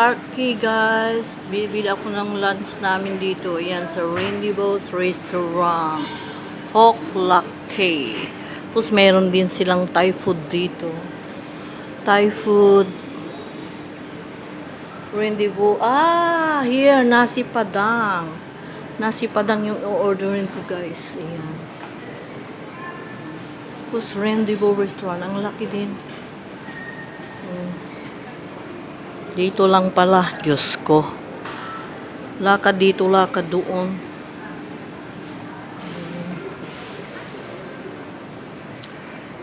Okay guys, bibili ako ng lunch namin dito. Ayan, sa Rendezvous Restaurant. Hoklake. Tapos meron din silang Thai food dito. Thai food. Rendezvous. Ah, here, nasi padang. Nasi padang yung orderin ko guys. Ayan. Tapos Rendezvous Restaurant. Ang laki din. Dito lang pala, Diyos ko. Lakad dito, lakad doon.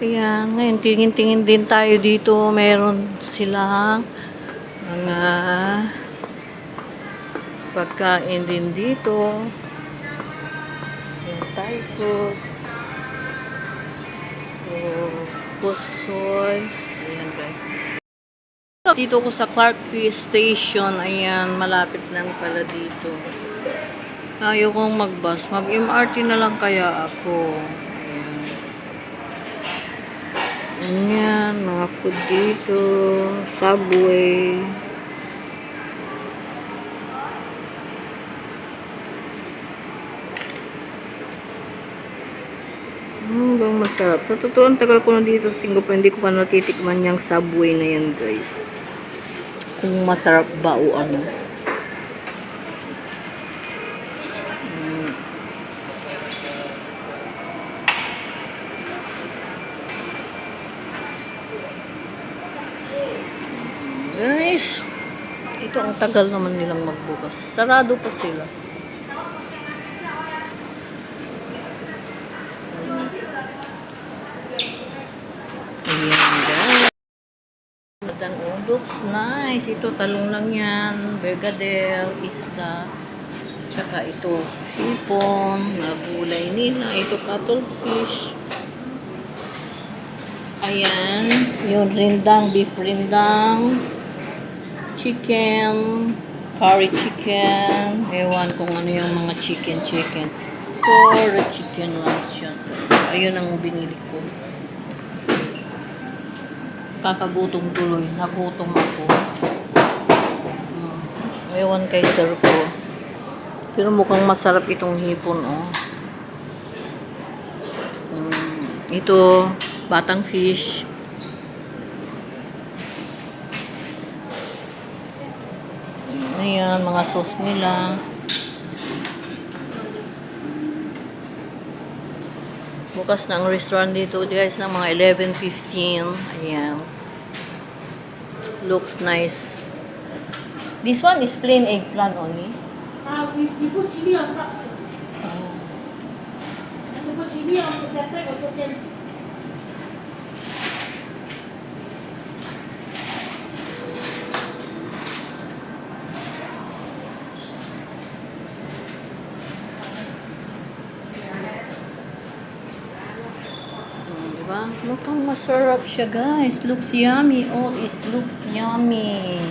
Ayan, ngayon tingin-tingin din tayo dito. Meron silang mga pagkain din dito. Yung Thai food. Pusoy. Ayan guys. Dito ko sa Clark Quay Station. Ayan, malapit lang pala dito. Ayaw kong mag-bus. Mag-MRT na lang kaya ako. Ayan, mga food dito. Subway. Bang masarap. Sa totoo, ang tagal ko na dito sa Singapore. Hindi ko pa natitikman yung Subway na yan, guys. Kung masarap ba o ano. Guys, ito ang tagal naman nilang magbukas. Sarado pa sila. Ayan guys. Looks nice. Ito talong lang yan. Bergadel, isda. Tsaka ito sipon. Nagulay nila. Ito cuttlefish. Ayan. Yung rindang, beef rindang. Chicken. Curry chicken. Ewan kung ano yung mga chicken. Or chicken rice siya. Ayun ang binili ko. Kakagutom tuloy. Nagutom ako. Ewan kay sir ko. Pero mukhang masarap itong hipon, oh. Ito, batang fish. Ayan, mga sauce nila. Bukas na ang restaurant dito guys ng mga 11:15. Ayan. Looks nice. This one is plain eggplant only. We put chili on top. And we put chili on the center also can. Diba? Mukhang masarap siya guys. Looks yummy. All is looks yummy.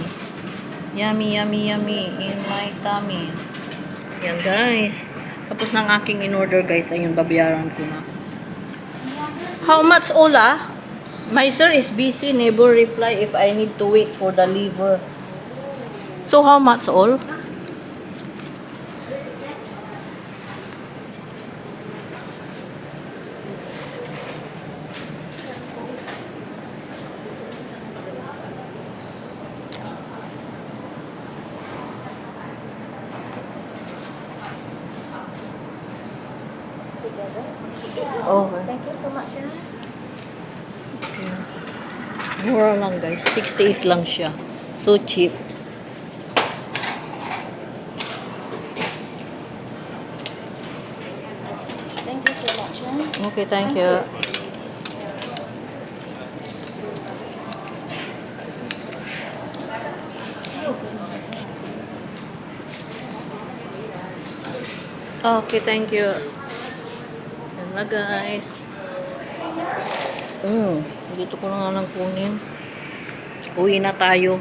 Yummy, yummy, yummy in my tummy. Yan guys. Tapos ng aking in-order guys. Ayun, babayaran ko na. How much, Ola? My sir is busy. Never reply if I need to wait for the liver. So how much all? Okay. Thank you so much. Mura lang guys. 68 lang siya. So cheap. Thank you so much. Okay, thank you. Okay, thank you. Yan na guys. Dito ko na nga lang kunin. Uwi na tayo.